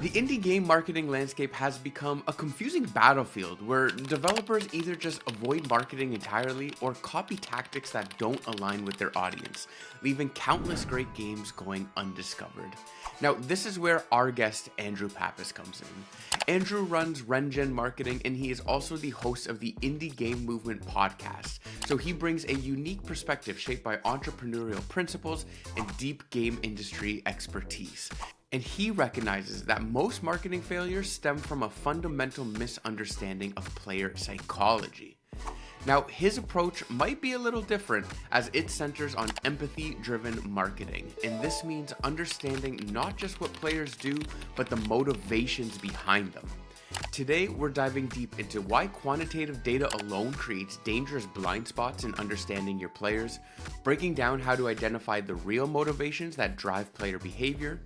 The indie game marketing landscape has become a confusing battlefield where developers either just avoid marketing entirely or copy tactics that don't align with their audience, leaving countless great games going undiscovered. Now, this is where our guest Andrew Pappas comes in. Andrew runs RenGen Marketing, and he is also the host of the Indie Game Movement podcast. So he brings a unique perspective shaped by entrepreneurial principles and deep game industry expertise. And he recognizes that most marketing failures stem from a fundamental misunderstanding of player psychology. Now, his approach might be a little different as it centers on empathy-driven marketing, and this means understanding not just what players do, but the motivations behind them. Today, we're diving deep into why quantitative data alone creates dangerous blind spots in understanding your players, breaking down how to identify the real motivations that drive player behavior,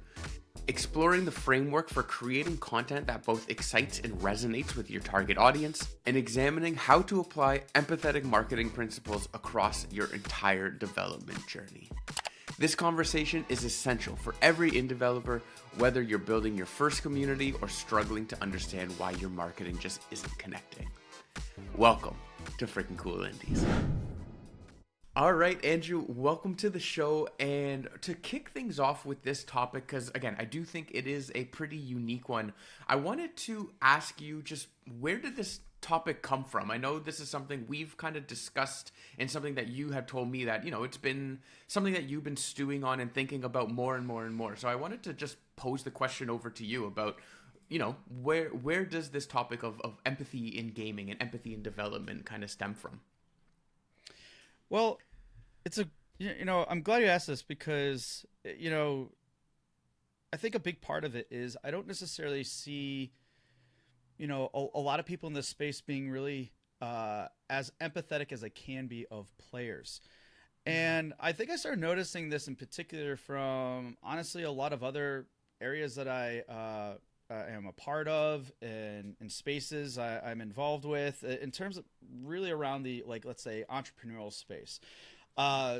exploring the framework for creating content that both excites and resonates with your target audience, and examining how to apply empathetic marketing principles across your entire development journey. This conversation is essential for every indie developer, whether you're building your first community or struggling to understand why your marketing just isn't connecting. Welcome to Freaking Cool Indies. All right, Andrew, welcome to the show. And to kick things off with this topic, because again, I do think it is a pretty unique one, I wanted to ask you just where did this topic come from? I know this is something we've kind of discussed and something that you had told me that, it's been something that you've been stewing on and thinking about more and more and more. So I wanted to just pose the question over to you about, where does this topic of empathy in gaming and empathy in development kind of stem from? Well, I'm glad you asked this because, I think a big part of it is I don't necessarily see, a lot of people in this space being really as empathetic as they can be of players. And I think I started noticing this in particular from, honestly, a lot of other areas that I am a part of and spaces I'm involved with in terms of really around the, let's say, entrepreneurial space.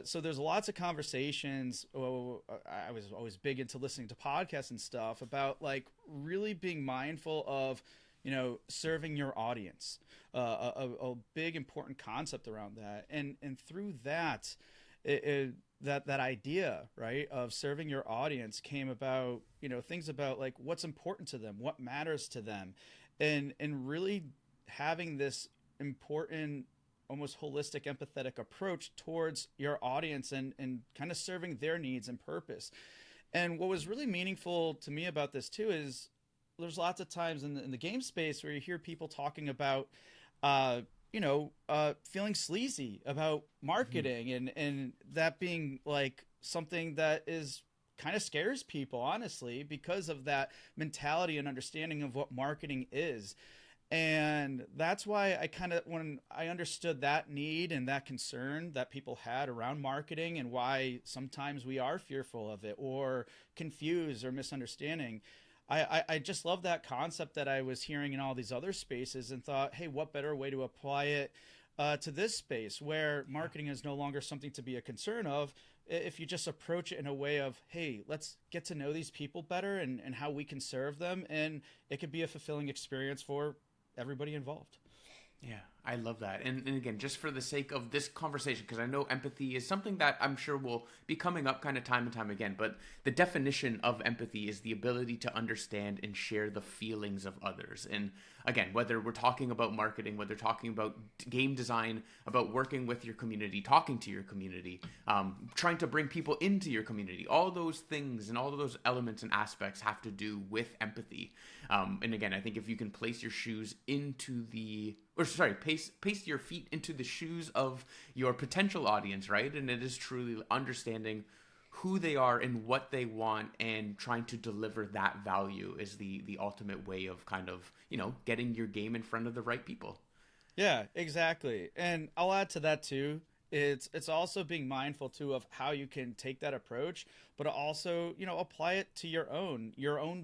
So there's lots of conversations. I was always big into listening to podcasts and stuff about really being mindful of, serving your audience, a big important concept around that. And through that, that idea, right, of serving your audience came about, things about what's important to them, what matters to them, and really having this important, almost holistic, empathetic approach towards your audience and kind of serving their needs and purpose. And what was really meaningful to me about this too is there's lots of times in the game space where you hear people talking about, feeling sleazy about marketing and that being something that is kind of scares people, honestly, because of that mentality and understanding of what marketing is. And that's why when I understood that need and that concern that people had around marketing and why sometimes we are fearful of it or confused or misunderstanding, I just love that concept that I was hearing in all these other spaces and thought, hey, what better way to apply it to this space where marketing is no longer something to be a concern of if you just approach it in a way of, hey, let's get to know these people better and how we can serve them. And it could be a fulfilling experience for everybody involved. Yeah, I love that. And again, just for the sake of this conversation, because I know empathy is something that I'm sure will be coming up kind of time and time again, but the definition of empathy is the ability to understand and share the feelings of others. And again, whether we're talking about marketing, whether talking about game design, about working with your community, talking to your community, trying to bring people into your community, all those things and all of those elements and aspects have to do with empathy. And again, I think if you can place your shoes into place your feet into the shoes of your potential audience, right? And it is truly understanding who they are and what they want and trying to deliver that value is the ultimate way of kind of, getting your game in front of the right people. Yeah, exactly. And I'll add to that too. It's also being mindful too of how you can take that approach, but also, apply it to your own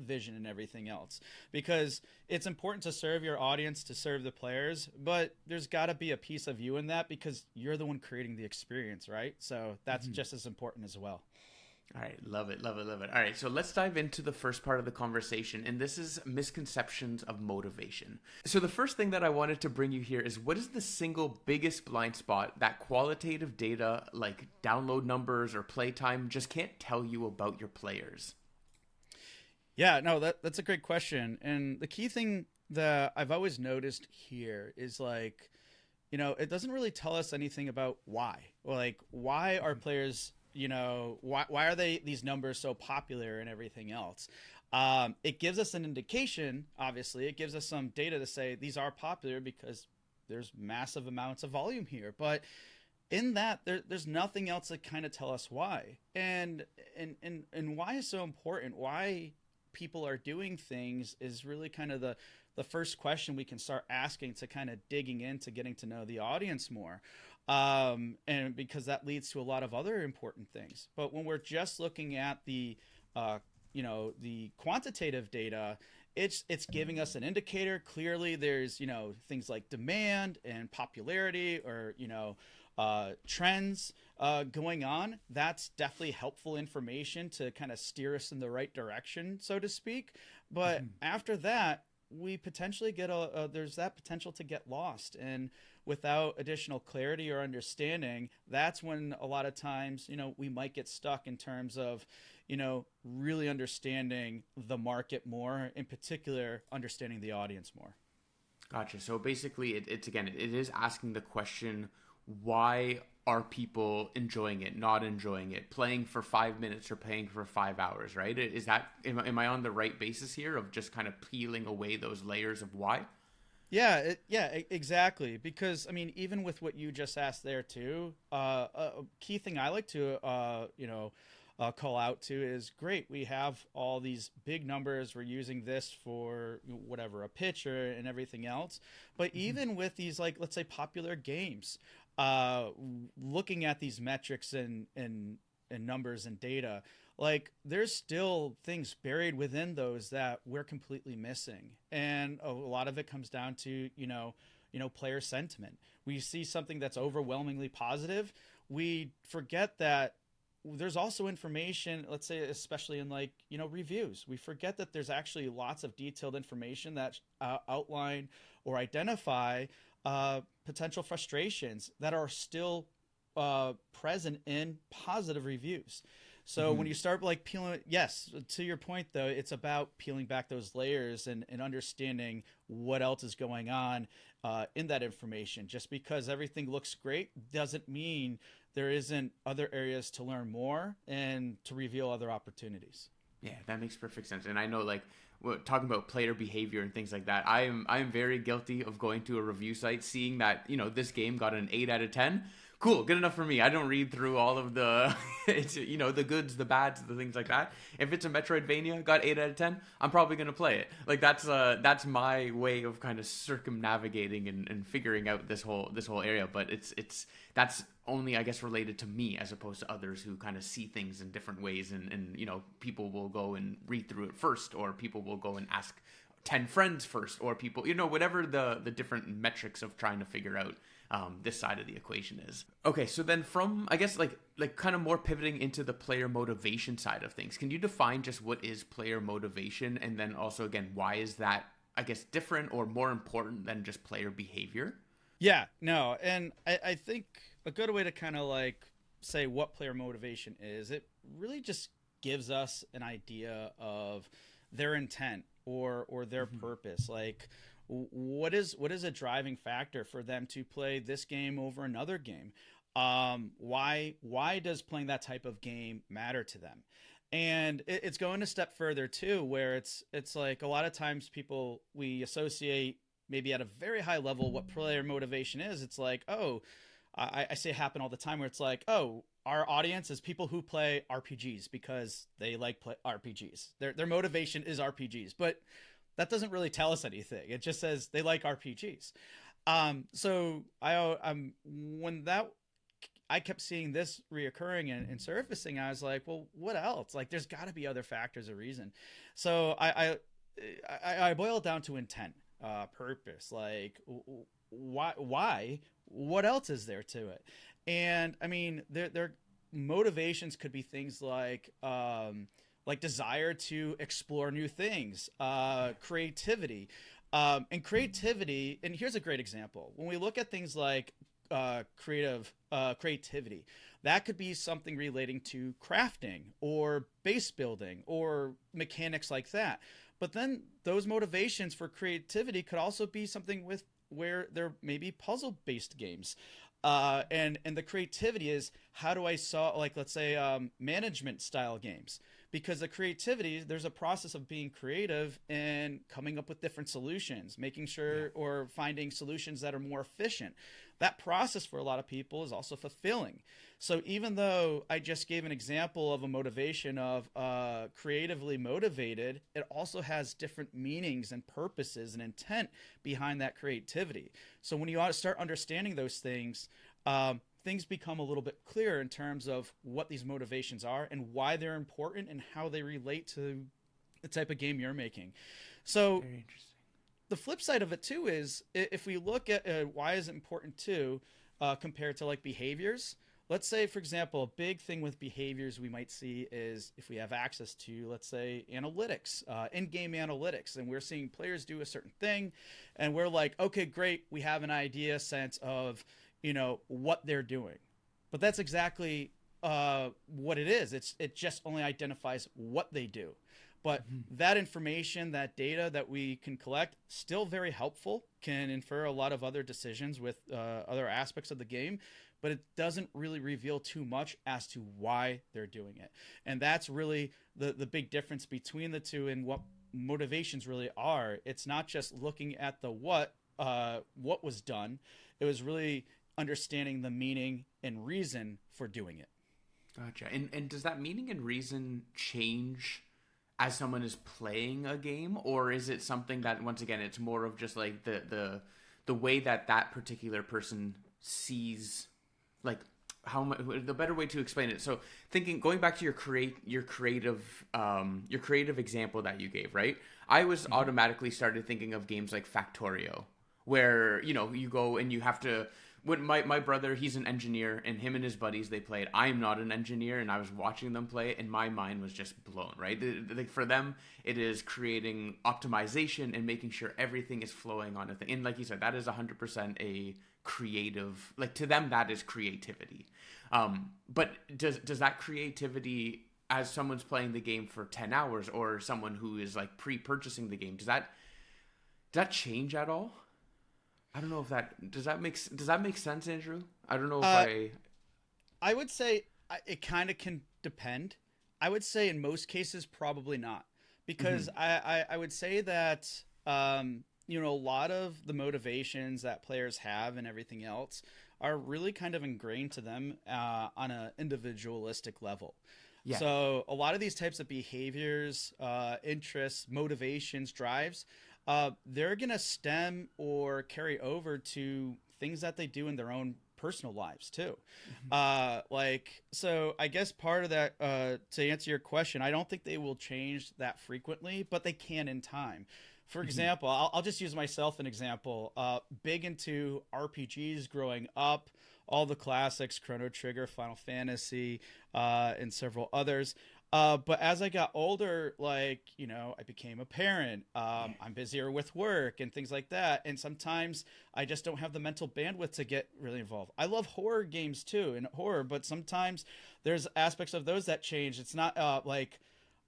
vision and everything else. Because it's important to serve your audience, to serve the players, but there's got to be a piece of you in that because you're the one creating the experience, right? So that's just as important as well. All right, love it, love it, love it. All right, so let's dive into the first part of the conversation, and this is misconceptions of motivation. So, the first thing that I wanted to bring you here is, what is the single biggest blind spot that qualitative data like download numbers or playtime just can't tell you about your players? Yeah, no, that's a great question. And the key thing that I've always noticed here is like, it doesn't really tell us anything about why. Or like, why are players, why are they these numbers so popular and everything else? It gives us an indication, obviously. It gives us some data to say these are popular because there's massive amounts of volume here. But in that, there's nothing else to kind of tell us why. And why is so important? Why people are doing things is really kind of the first question we can start asking to kind of digging into getting to know the audience more. And because that leads to a lot of other important things. But when we're just looking at the quantitative data, it's giving us an indicator. Clearly, there's things like demand and popularity, or trends going on. That's definitely helpful information to kind of steer us in the right direction, so to speak. But after that, we potentially get there's that potential to get lost, and without additional clarity or understanding, that's when a lot of times we might get stuck in terms of really understanding the market more, in particular understanding the audience more. Gotcha. So basically, it's again, it is asking the question, why are people enjoying it, not enjoying it, playing for 5 minutes or playing for 5 hours, right? Is that, am I on the right basis here of just kind of peeling away those layers of why? Yeah, exactly. Because I mean, even with what you just asked there too, a key thing I like to call out to is, great. We have all these big numbers. We're using this for whatever, a pitcher and everything else. But even with these, like, let's say popular games, uh, looking at these metrics and numbers and data, like there's still things buried within those that we're completely missing, and a lot of it comes down to player sentiment. We see something that's overwhelmingly positive, we forget that there's also information, let's say especially in like reviews, we forget that there's actually lots of detailed information that outline or identify potential frustrations that are still present in positive reviews. So when Mm-hmm. you start like peeling, yes, to your point though, it's about peeling back those layers and understanding what else is going on in that information. Just because everything looks great doesn't mean there isn't other areas to learn more and to reveal other opportunities. Yeah, that makes perfect sense. And I know, like, talking about player behavior and things like that, I'm very guilty of going to a review site, seeing that this game got an 8 out of 10. Cool, good enough for me. I don't read through all of the, it's the goods, the bads, the things like that. If it's a Metroidvania, got 8 out of 10, I'm probably gonna play it. Like that's my way of kind of circumnavigating and figuring out this whole area. But it's that's only, I guess, related to me as opposed to others who kind of see things in different ways, and people will go and read through it first, or people will go and ask 10 friends first, or people, whatever the different metrics of trying to figure out this side of the equation is. Okay, so then from, I guess, like kind of more pivoting into the player motivation side of things, can you define just what is player motivation, and then also again, why is that, I guess, different or more important than just player behavior? Yeah, no, and I think a good way to kind of like say what player motivation is, it really just gives us an idea of their intent or their Mm-hmm. purpose. Like, what is a driving factor for them to play this game over another game? Why does playing that type of game matter to them? And it's going a step further too, where it's like a lot of times people, we associate maybe at a very high level what player motivation is. It's like, oh, I say it happen all the time where it's like, oh, our audience is people who play RPGs because they like play RPGs. Their motivation is RPGs, but that doesn't really tell us anything. It just says they like RPGs. So when that, I kept seeing this reoccurring and surfacing, I was like, well, what else? Like, there's got to be other factors or reason. So I boil it down to intent, purpose. Like, why? What else is there to it? And I mean, motivations could be things like desire to explore new things, creativity, and creativity. And here's a great example: when we look at things like creativity, that could be something relating to crafting or base building or mechanics like that. But then those motivations for creativity could also be something with where there may be puzzle based games. And the creativity is, how do I solve, like, let's say management style games, because the creativity, there's a process of being creative and coming up with different solutions, making sure or finding solutions that are more efficient. That process for a lot of people is also fulfilling. So even though I just gave an example of a motivation of creatively motivated, it also has different meanings and purposes and intent behind that creativity. So when you start understanding those things, things become a little bit clearer in terms of what these motivations are and why they're important and how they relate to the type of game you're making. So Very interesting. the flip side of it too is, if we look at why is it important too, compared to like behaviors. Let's say, for example, a big thing with behaviors we might see is if we have access to, let's say, analytics, in-game analytics, and we're seeing players do a certain thing, and we're like, okay, great, we have an idea, sense of, what they're doing. But that's exactly what it is. It just only identifies what they do. But that information, that data that we can collect, still very helpful, can infer a lot of other decisions with other aspects of the game, but it doesn't really reveal too much as to why they're doing it. And that's really the big difference between the two and what motivations really are. It's not just looking at the what was done. It was really understanding the meaning and reason for doing it. Gotcha. And does that meaning and reason change as someone is playing a game, or is it something that, once again, it's more of just like the way that that particular person sees, like, the better way to explain it. So going back to your creative example that you gave, right? I was automatically started thinking of games like Factorio, where you go and you have to. When my brother, he's an engineer, and him and his buddies, they played. I am not an engineer, and I was watching them play it, and my mind was just blown, right? For them, it is creating optimization and making sure everything is flowing on a thing. And like you said, that is 100% a creative, like, to them, that is creativity. But does that creativity, as someone's playing the game for 10 hours, or someone who is like pre-purchasing the game, does that change at all? I don't know if does that make sense, Andrew? I don't know if I would say it kind of can depend. I would say in most cases probably not, because I would say that a lot of the motivations that players have and everything else are really kind of ingrained to them on an individualistic level. Yeah. So a lot of these types of behaviors, interests, motivations, drives, they're going to stem or carry over to things that they do in their own personal lives too. So I guess part of that, to answer your question, I don't think they will change that frequently, but they can in time. For example, I'll just use myself an example. Big into RPGs growing up, all the classics, Chrono Trigger, Final Fantasy, and several others. But as I got older, I became a parent. I'm busier with work and things like that. And sometimes I just don't have the mental bandwidth to get really involved. I love horror games too, and horror, but sometimes there's aspects of those that change. It's not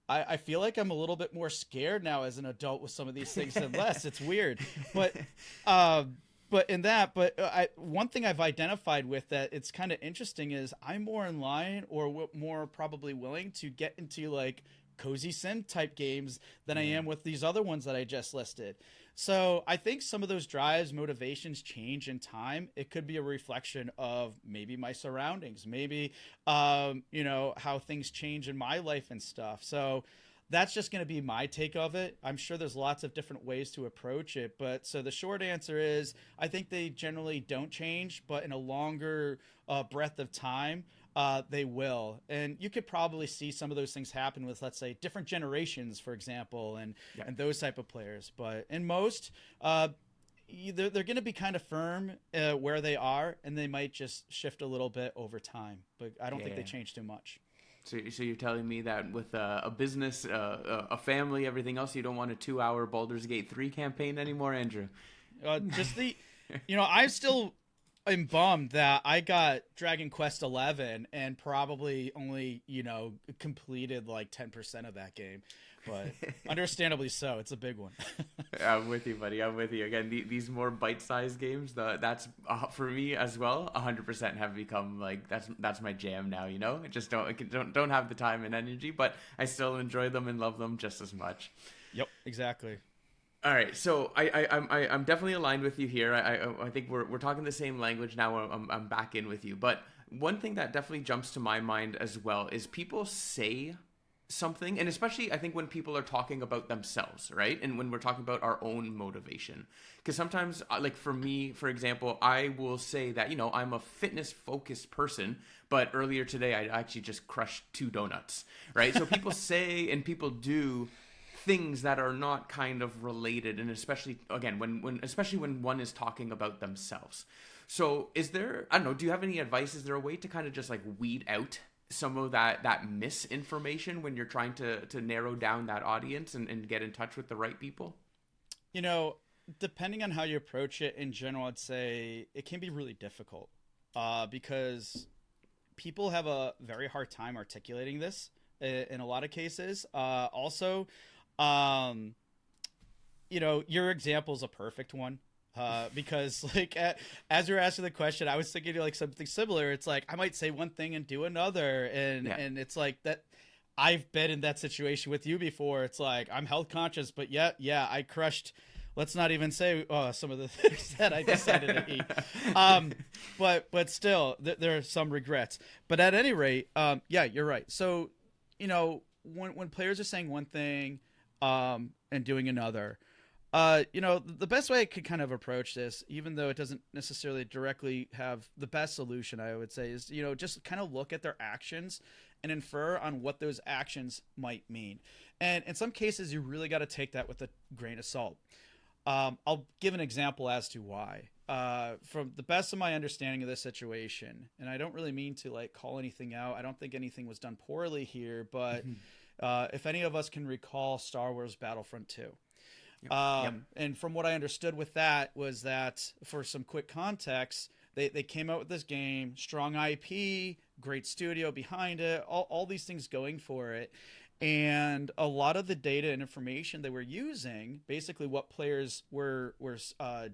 I feel like I'm a little bit more scared now as an adult with some of these things than less. It's weird. But one thing I've identified with that it's kind of interesting is I'm more in line, or more probably willing to get into like cozy sim type games than I am with these other ones that I just listed. So I think some of those drives, motivations change in time. It could be a reflection of maybe my surroundings, maybe how things change in my life and stuff. So that's just going to be my take of it. I'm sure there's lots of different ways to approach it. But so the short answer is I think they generally don't change, but in a longer breadth of time, they will. And you could probably see some of those things happen with, let's say, different generations, for example, and those type of players. But in most, they're going to be kind of firm where they are, and they might just shift a little bit over time. But I don't think they Yeah. change too much. So you're telling me that with a business, a family, everything else, you don't want a 2 hour Baldur's Gate 3 campaign anymore, Andrew? Just I still am bummed that I got Dragon Quest 11 and probably only completed like 10% of that game, but understandably so. It's a big one. I'm with you, buddy. I'm with you. Again, these more bite-sized games, that's for me as well. 100% have become like that's my jam now. I just don't have the time and energy, but I still enjoy them and love them just as much. Yep, exactly. All right, so I'm definitely aligned with you here. I think we're talking the same language now. I'm back in with you, but one thing that definitely jumps to my mind as well is people say something, and especially I think when people are talking about themselves, right? And when we're talking about our own motivation, because sometimes, like for me, for example, I will say that I'm a fitness focused person, but earlier today I actually just crushed 2 donuts, right? So people say and people do things that are not kind of related, and especially again when one is talking about themselves. So is there, I don't know, do you have any advice? Is there a way to kind of just like weed out some of that misinformation when you're trying to narrow down that audience and get in touch with the right people? You know, Depending on how you approach it in general, I'd say it can be really difficult because people have a very hard time articulating this in a lot of cases. Also, um, your example is a perfect one. Because as you're asking the question, I was thinking like something similar. It's like I might say one thing and do another, and Yeah. and it's like that. I've been in that situation with you before. It's like I'm health conscious, but yeah, I crushed. Let's not even say some of the things that I decided to eat. Um, but still, there are some regrets. But at any rate, yeah, you're right. So, when players are saying one thing, and doing another, the best way I could kind of approach this, even though it doesn't necessarily directly have the best solution, I would say, is, just kind of look at their actions and infer on what those actions might mean. And in some cases, you really got to take that with a grain of salt. I'll give an example as to why. From the best of my understanding of this situation, and I don't really mean to like call anything out. I don't think anything was done poorly here, but if any of us can recall Star Wars Battlefront 2. Yep. Yep. And from what I understood with that was that, for some quick context, they came out with this game, strong IP, great studio behind it, all these things going for it. And a lot of the data and information they were using, basically what players were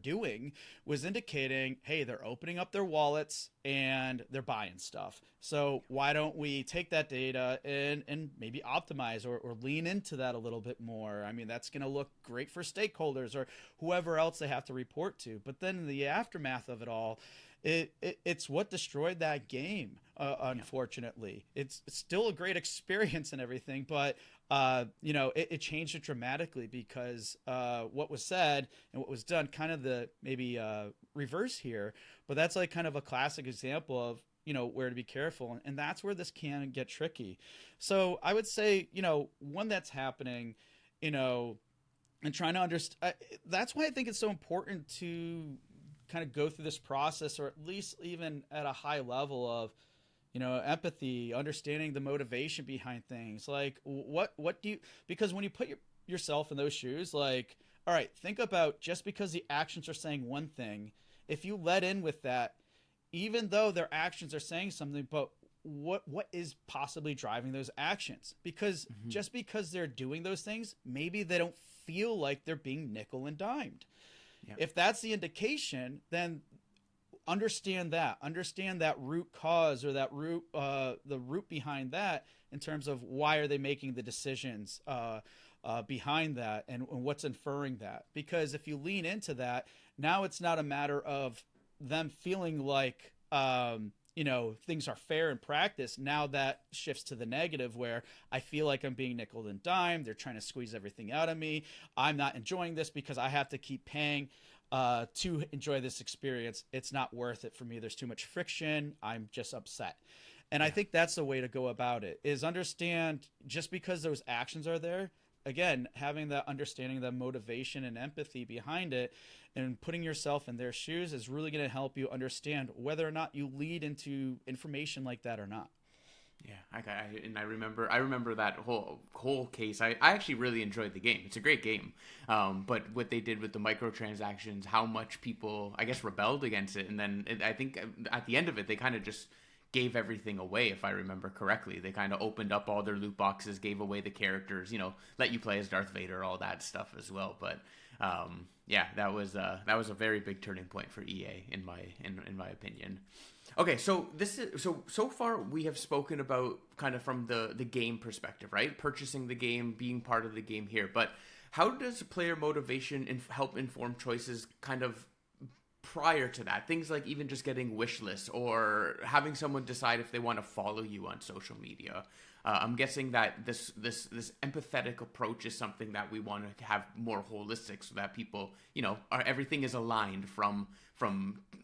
doing, was indicating, hey, they're opening up their wallets and they're buying stuff. So why don't we take that data and maybe optimize or lean into that a little bit more? I mean, that's going to look great for stakeholders or whoever else they have to report to. But then in the aftermath of it all, it's what destroyed that game. Unfortunately, it's still a great experience and everything, but it changed it dramatically because what was said and what was done, kind of the maybe reverse here. But that's like kind of a classic example of where to be careful, and that's where this can get tricky. So I would say when that's happening, and trying to understand. That's why I think it's so important to kind of go through this process, or at least even at a high level of empathy, understanding the motivation behind things. Like what do you, because when you put yourself in those shoes, like, all right, think about, just because the actions are saying one thing, if you let in with that, even though their actions are saying something, but what is possibly driving those actions? Because just because they're doing those things, maybe they don't feel like they're being nickel and dimed. Yep. If that's the indication, then understand that root cause, or that root the root behind that, in terms of why are they making the decisions behind that, and what's inferring that. Because if you lean into that, now it's not a matter of them feeling like things are fair in practice. Now that shifts to the negative, where I feel like I'm being nickel and dimed. They're trying to squeeze everything out of me. I'm not enjoying this because I have to keep paying to enjoy this experience. It's not worth it for me. There's too much friction. I'm just upset. And I think that's the way to go about it, is understand, just because those actions are there, again, having that understanding, the motivation and empathy behind it, and putting yourself in their shoes is really going to help you understand whether or not you lead into information like that or not. Yeah, and I remember that whole case. I actually really enjoyed the game. It's a great game. But what they did with the microtransactions, how much people, I guess, rebelled against it, and then I think at the end of it, they kind of just gave everything away. If I remember correctly, they kind of opened up all their loot boxes, gave away the characters, let you play as Darth Vader, all that stuff as well. But yeah, that was a very big turning point for EA in my opinion. Okay, so this is so far we have spoken about kind of from the game perspective, right? Purchasing the game, being part of the game here. But how does player motivation help inform choices kind of prior to that? Things like even just getting wish lists or having someone decide if they want to follow you on social media. I'm guessing that this empathetic approach is something that we want to have more holistic, so that people, everything is aligned from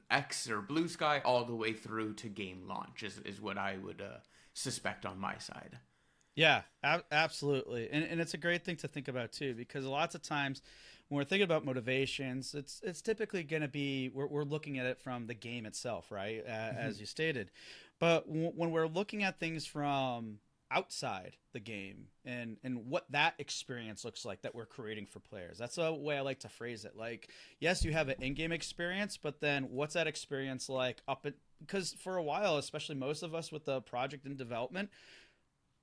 X or Blue Sky all the way through to game launch is what I would suspect on my side. Yeah, absolutely. And it's a great thing to think about too, because lots of times when we're thinking about motivations, it's typically going to be, we're looking at it from the game itself, right? As you stated. But when we're looking at things from outside the game and what that experience looks like that we're creating for players, that's a way I like to phrase it. Like, yes, you have an in-game experience, but then what's that experience like because for a while, especially most of us with the project in development,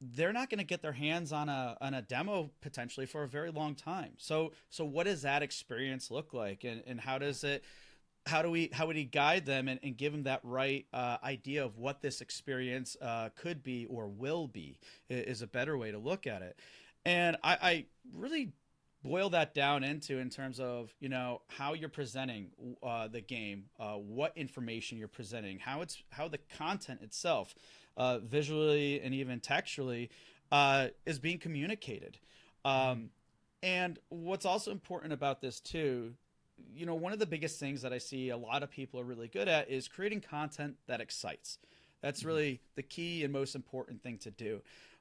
they're not going to get their hands on a demo potentially for a very long time. So what does that experience look like, and how do we guide them and give them that right idea of what this experience could be or will be, is a better way to look at it. And I really boil that down into, in terms of, how you're presenting the game, what information you're presenting, how the content itself, visually and even textually, is being communicated. And what's also important about this too, one of the biggest things that I see a lot of people are really good at is creating content that excites. That's really the key and most important thing to do.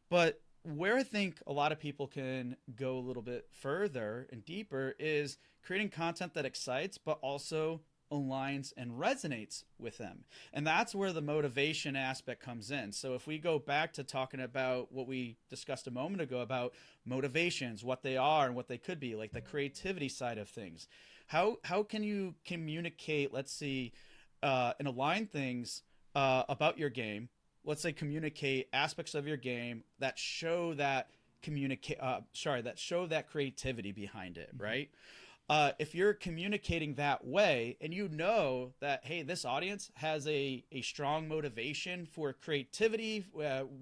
But where I think a lot of people can go a little bit further and deeper is creating content that excites, but also aligns and resonates with them. And that's where the motivation aspect comes in. So if we go back to talking about what we discussed a moment ago about motivations, what they are and what they could be, like the creativity side of things, how can you communicate, let's see, and align things about your game? Let's say communicate aspects of your game that show that that creativity behind it, right? If you're communicating that way, and that, hey, this audience has a strong motivation for creativity,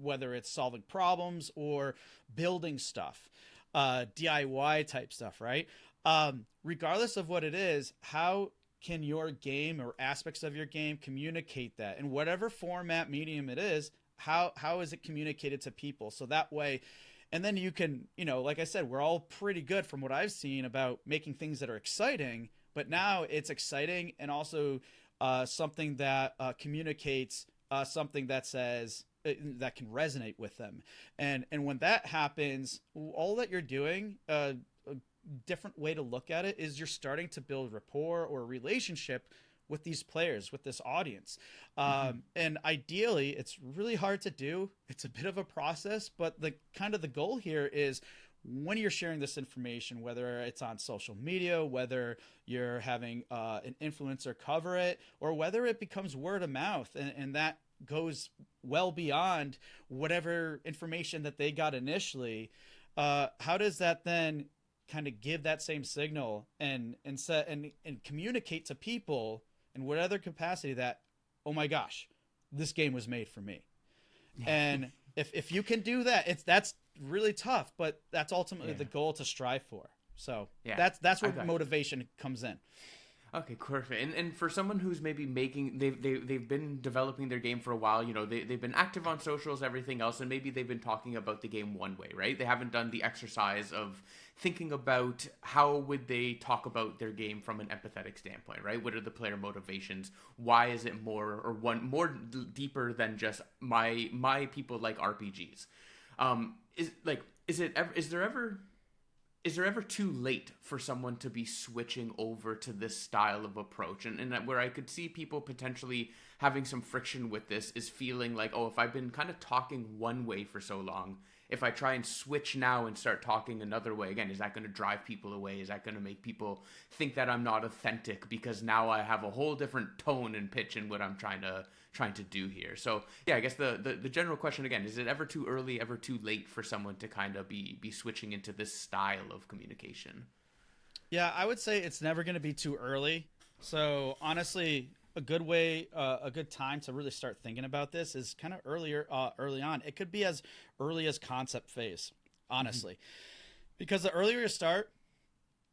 whether it's solving problems or building stuff, DIY type stuff, right? Regardless of what it is, how can your game or aspects of your game communicate that in whatever format, medium it is? How is it communicated to people? So that way, and then you can, like I said, we're all pretty good from what I've seen about making things that are exciting, but now it's exciting and also something that communicates something that says that can resonate with them. And when that happens, all that you're doing, a different way to look at it, is you're starting to build rapport or relationship with these players, with this audience. And ideally, it's really hard to do. It's a bit of a process, but the goal here is, when you're sharing this information, whether it's on social media, whether you're having an influencer cover it, or whether it becomes word of mouth, and that goes well beyond whatever information that they got initially, how does that then kind of give that same signal and communicate to people in whatever capacity that, oh my gosh, this game was made for me. And if you can do that, that's really tough, but that's ultimately the goal to strive for. So that's where motivation comes in. Okay, perfect. And for someone who's maybe they've been developing their game for a while, they've been active on socials, everything else, and maybe they've been talking about the game one way, right? They haven't done the exercise of thinking about how would they talk about their game from an empathetic standpoint, right? What are the player motivations? Why is it more deeper than just my people like RPGs? Is there ever is there ever too late for someone to be switching over to this style of approach? And where I could see people potentially having some friction with this is feeling like, oh, if I've been kind of talking one way for so long, if I try and switch now and start talking another way, again, is that going to drive people away? Is that going to make people think that I'm not authentic because now I have a whole different tone and pitch in what I'm trying to do here? So yeah, I guess the general question again, is it ever too early, ever too late for someone to kind of be switching into this style of communication? Yeah, I would say it's never going to be too early. So honestly, a good time to really start thinking about this is kind of early on. It could be as early as concept phase, honestly, because the earlier you start,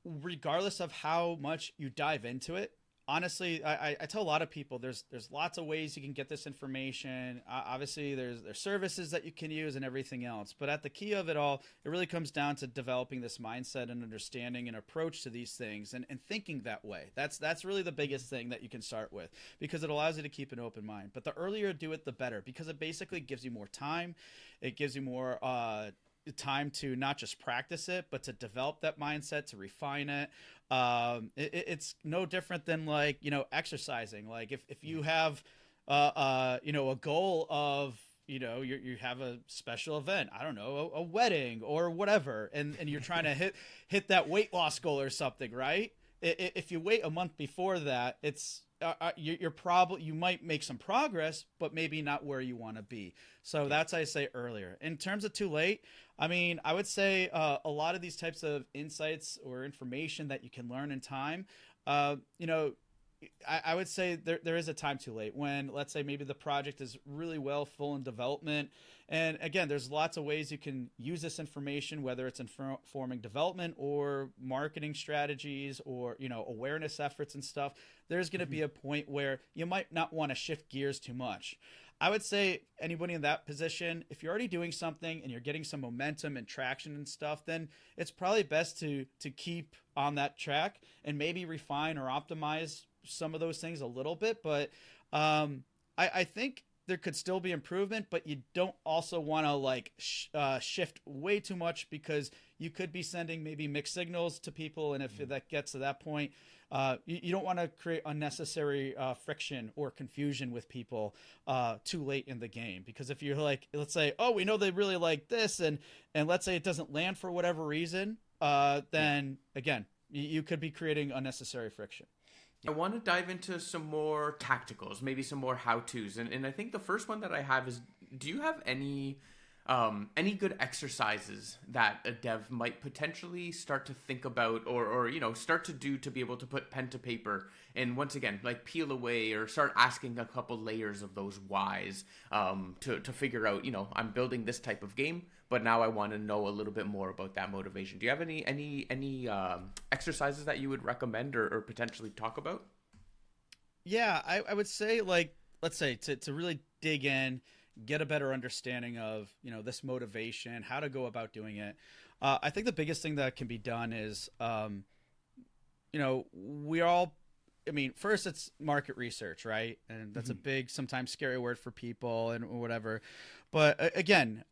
regardless of how much you dive into it, honestly, I tell a lot of people there's lots of ways you can get this information. Obviously, there's services that you can use and everything else. But at the key of it all, it really comes down to developing this mindset and understanding and approach to these things and thinking that way. That's really the biggest thing that you can start with, because it allows you to keep an open mind. But the earlier you do it, the better, because it basically gives you more time. It gives you more time to not just practice it, but to develop that mindset, to refine it. It's no different than, like, exercising. Like if you have a goal of, you have a special event, I don't know, a wedding or whatever, and you're trying to hit that weight loss goal or something, right? If you wait a month before that, it's you might make some progress, but maybe not where you want to be. So that's, I say, earlier. In terms of too late, I mean, I would say a lot of these types of insights or information that you can learn in time, uh, you know, I would say there is a time too late when, let's say, maybe the project is really well full in development. And again, there's lots of ways you can use this information, whether it's informing development or marketing strategies or, awareness efforts and stuff. There's going to be a point where you might not want to shift gears too much. I would say anybody in that position, if you're already doing something and you're getting some momentum and traction and stuff, then it's probably best to keep on that track and maybe refine or optimize some of those things a little bit. But I think there could still be improvement, but you don't also want to, like, shift way too much, because you could be sending maybe mixed signals to people. And if that gets to that point, you don't want to create unnecessary friction or confusion with people too late in the game. Because if you're like, let's say, oh, we know they really like this, and let's say it doesn't land for whatever reason, then again, you could be creating unnecessary friction. I want to dive into some more tacticals, maybe some more how-tos, and I think the first one that I have is: do you have any good exercises that a dev might potentially start to think about, or start to do, to be able to put pen to paper and, once again, like, peel away or start asking a couple layers of those whys, to figure out, I'm building this type of game, but now I want to know a little bit more about that motivation. Do you have any exercises that you would recommend or potentially talk about? Yeah, I would say, like, let's say to really dig in, get a better understanding of, this motivation, how to go about doing it. I think the biggest thing that can be done is, we all, I mean, first it's market research, right? And that's a big, sometimes scary word for people and whatever. But again,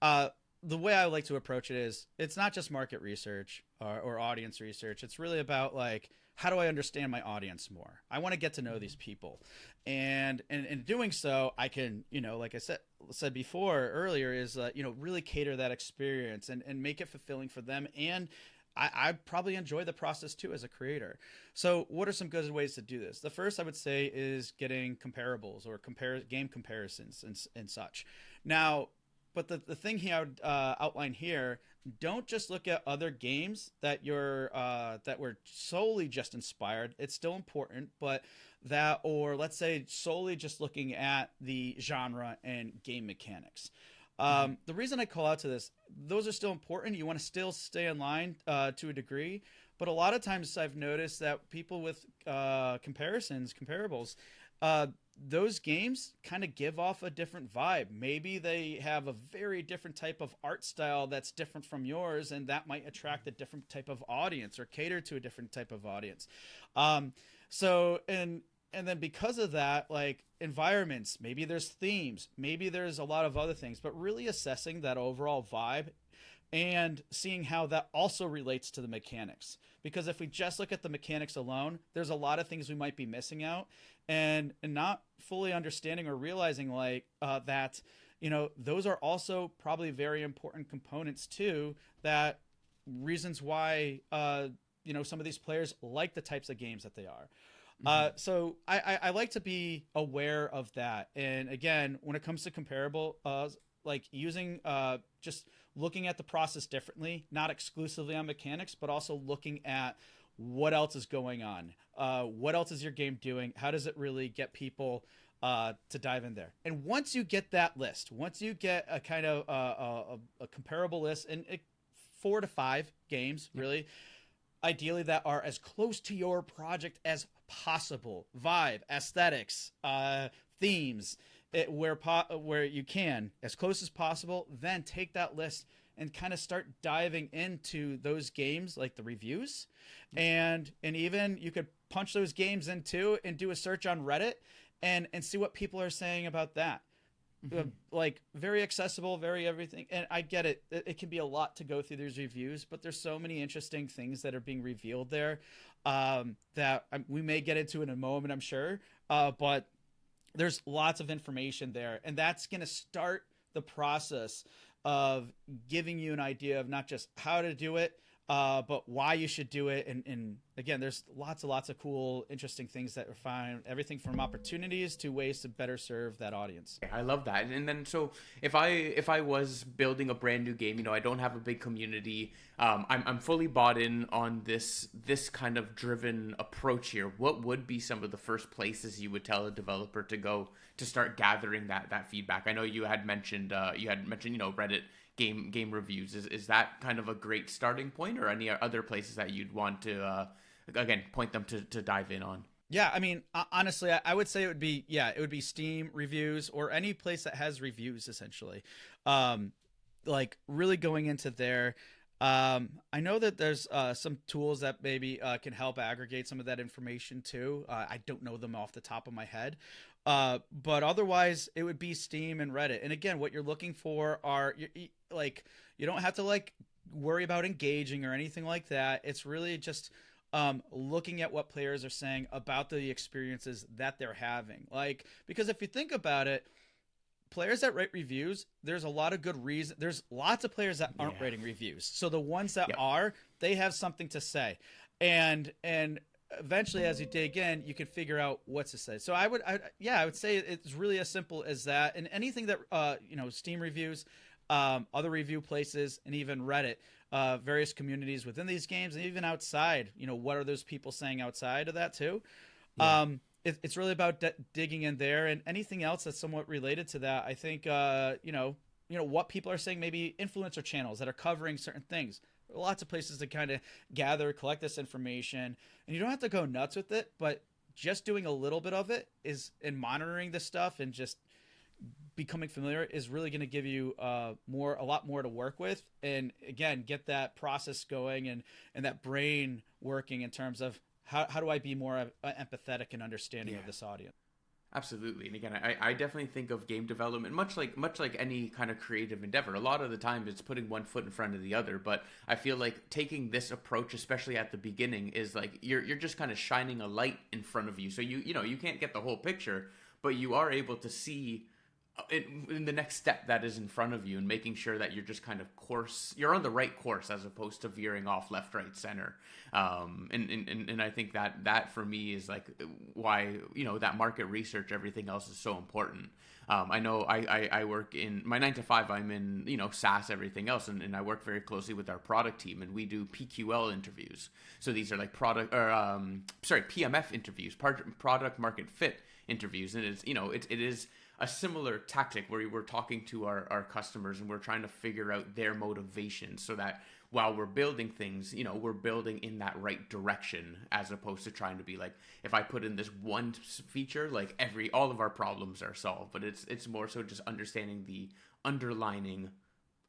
the way I like to approach it is, it's not just market research or audience research. It's really about, like, how do I understand my audience more? I want to get to know these people. And in doing so, I can, like I said before earlier, is, really cater that experience and make it fulfilling for them. And I probably enjoy the process too as a creator. So what are some good ways to do this? The first, I would say, is getting comparables or game comparisons and such. Now, but the thing here I would outline here: don't just look at other games that that were solely just inspired. It's still important, but that, or let's say solely just looking at the genre and game mechanics. The reason I call out to this, those are still important. You want to still stay in line to a degree, but a lot of times I've noticed that people with comparables, those games kind of give off a different vibe. Maybe they have a very different type of art style that's different from yours, and that might attract a different type of audience or cater to a different type of audience. So and then because of that, like, environments, maybe there's themes, maybe there's a lot of other things, but really assessing that overall vibe and seeing how that also relates to the mechanics. Because if we just look at the mechanics alone, there's a lot of things we might be missing out, and not fully understanding or realizing that those are also probably very important components too. That reasons why some of these players like the types of games that they are. Hmm. So I like to be aware of that. And again, when it comes to comparable, like using just looking at the process differently, not exclusively on mechanics, but also looking at what else is going on. What else is your game doing? How does it really get people to dive in there? And once you get that list, once you get a kind of a comparable list, and 4 to 5 games, really, ideally that are as close to your project as possible, vibe, aesthetics, themes, where you can, as close as possible, then take that list and kind of start diving into those games, like the reviews, and even you could punch those games into and do a search on Reddit and see what people are saying about that. Hmm. Like, very accessible, very everything. And I get it. It can be a lot to go through these reviews, but there's so many interesting things that are being revealed there, that we may get into in a moment, I'm sure. But there's lots of information there, and that's going to start the process of giving you an idea of not just how to do it, but why you should do it. And again, there's lots of cool, interesting things that we find. Everything from opportunities to ways to better serve that audience. I love that. And then so if I was building a brand new game, I don't have a big community. I'm fully bought in on this kind of driven approach here. What would be some of the first places you would tell a developer to go to start gathering that feedback? I know you had mentioned Reddit game reviews. Is that kind of a great starting point, or any other places that you'd want to again point them to dive in on? Yeah, I mean, honestly, I would say it would be Steam reviews or any place that has reviews, essentially. Um, like really going into there. I know that there's some tools that maybe can help aggregate some of that information too. I don't know them off the top of my head. But otherwise, it would be Steam and Reddit. And again, what you're looking for are like, you don't have to like worry about engaging or anything like that. It's really just looking at what players are saying about the experiences that they're having. Like, because if you think about it, players that write reviews, there's a lot of good reason. There's lots of players that aren't Yeah. writing reviews. So the ones that Yep. are, they have something to say. And eventually as you dig in, you can figure out what to say. So I would say it's really as simple as that. And anything that Steam reviews, other review places, and even Reddit, various communities within these games, and even outside. What are those people saying outside of that too? Yeah. It's really about digging in there, and anything else that's somewhat related to that. I think what people are saying, maybe influencer channels that are covering certain things. There are lots of places to kind of collect this information, and you don't have to go nuts with it, but just doing a little bit of it is, and monitoring this stuff and just becoming familiar is really going to give you a lot more to work with, and again get that process going and that brain working in terms of how do I be more empathetic and understanding Yeah. of this audience. Absolutely. And again, I definitely think of game development much like any kind of creative endeavor. A lot of the time it's putting one foot in front of the other, but I feel like taking this approach, especially at the beginning, is like you're just kind of shining a light in front of you. So you can't get the whole picture, but you are able to see in the next step that is in front of you, and making sure that you're just kind of you're on the right course, as opposed to veering off left, right, center. And I think that for me is like why that market research, everything else is so important. I know I work in my 9 to 5. I'm in SaaS, everything else, and I work very closely with our product team, and we do PQL interviews. So these are like PMF interviews, product market fit interviews, and it is a similar tactic where we're talking to our customers, and we're trying to figure out their motivations, so that while we're building things, we're building in that right direction, as opposed to trying to be like, if I put in this one feature, like all of our problems are solved. But it's more so just understanding the underlining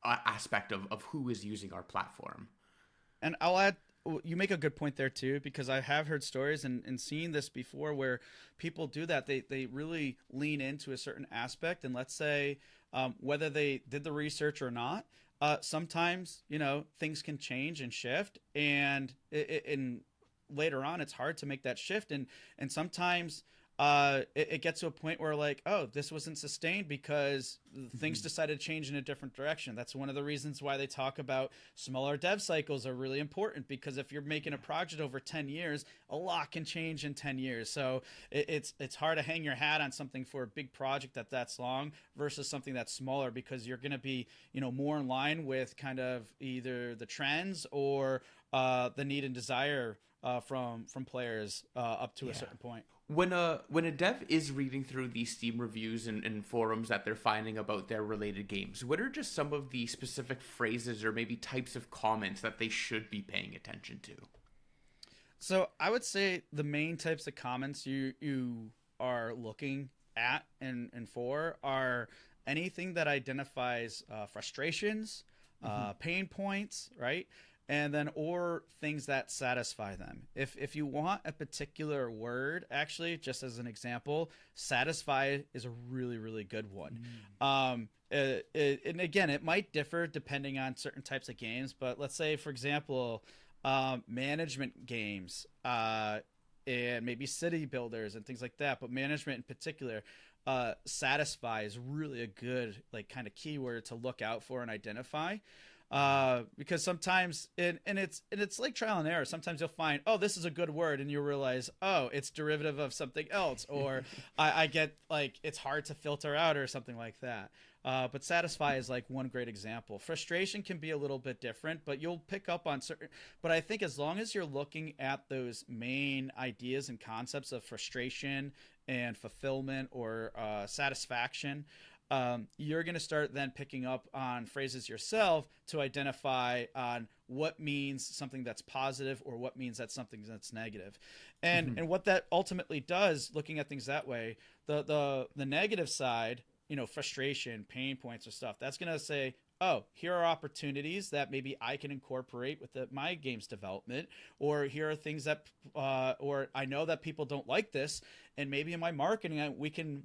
aspect of who is using our platform. And I'll add, you make a good point there too, because I have heard stories and seen this before where people do that. They really lean into a certain aspect, and let's say whether they did the research or not, Sometimes, things can change and shift, and later on, it's hard to make that shift, and sometimes it gets to a point where like, oh, this wasn't sustained because things decided to change in a different direction. That's one of the reasons why they talk about smaller dev cycles are really important, because if you're making a project over 10 years, a lot can change in 10 years. So it's hard to hang your hat on something for a big project that's long versus something that's smaller, because you're going to be more in line with kind of either the trends or the need and desire from players up to a Yeah. certain point. When a dev is reading through these Steam reviews and forums that they're finding about their related games, what are just some of the specific phrases or maybe types of comments that they should be paying attention to? So I would say the main types of comments you are looking at and for are anything that identifies frustrations, pain points, right? And then or things that satisfy them. If you want a particular word, actually, just as an example, satisfy is a really good one. And again, it might differ depending on certain types of games, but let's say, for example, management games, and maybe city builders and things like that, but management in particular, satisfy is really a good like kind of keyword to look out for and identify, because sometimes it's like trial and error. Sometimes you'll find, oh, this is a good word, and you realize, oh, it's derivative of something else, or I get like it's hard to filter out or something like that. But satisfy is like one great example. Frustration can be a little bit different, but you'll pick up on certain. But I think as long as you're looking at those main ideas and concepts of frustration and fulfillment or satisfaction, you're going to start then picking up on phrases yourself to identify on what means something that's positive or what means that's something that's negative. And what that ultimately does, looking at things that way, the negative side, frustration, pain points or stuff, that's going to say, oh, here are opportunities that maybe I can incorporate with my game's development, or here are things that, or I know that people don't like this, and maybe in my marketing, we can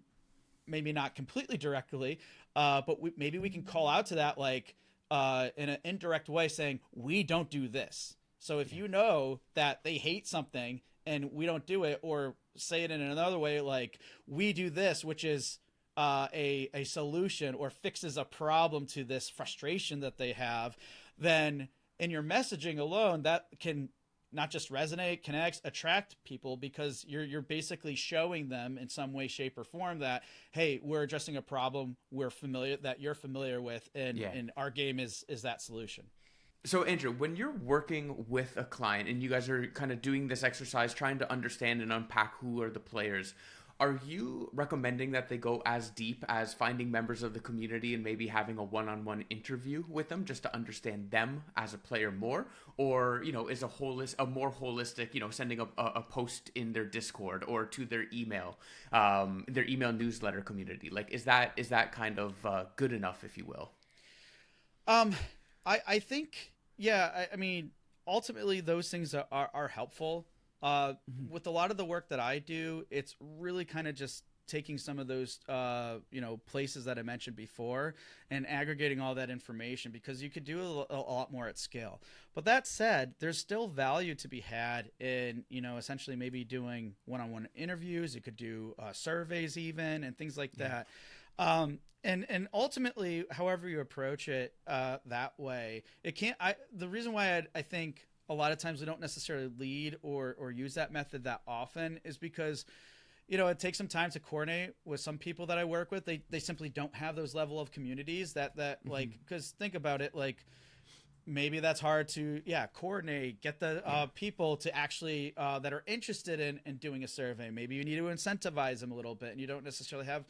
maybe not completely directly, but maybe we can call out to that, like in an indirect way, saying we don't do this. So if you know that they hate something and we don't do it, or say it in another way, like we do this, which is a solution or fixes a problem to this frustration that they have, then in your messaging alone, that can not just resonate, connect, attract people, because you're basically showing them in some way, shape, or form that, hey, we're addressing a problem you're familiar with, Yeah. and our game is that solution. So, Andrew, when you're working with a client and you guys are kind of doing this exercise, trying to understand and unpack who are the players, are you recommending that they go as deep as finding members of the community and maybe having a one-on-one interview with them just to understand them as a player more? Or, is a more holistic, sending a post in their Discord or to their email newsletter community? Like, is that kind of good enough, if you will? Um, I think, yeah, I mean, ultimately those things are helpful. With a lot of the work that I do, it's really kind of just taking some of those, places that I mentioned before and aggregating all that information, because you could do a lot more at scale. But that said, there's still value to be had in, essentially maybe doing one-on-one interviews. You could do surveys even and things like that. And ultimately, however you approach it, that way, it can't. The reason why I think a lot of times we don't necessarily lead or use that method that often is because, it takes some time to coordinate with some people that I work with. They simply don't have those level of communities that like, because think about it, like maybe that's hard to coordinate, get the people to actually that are interested in doing a survey. Maybe you need to incentivize them a little bit, and you don't necessarily have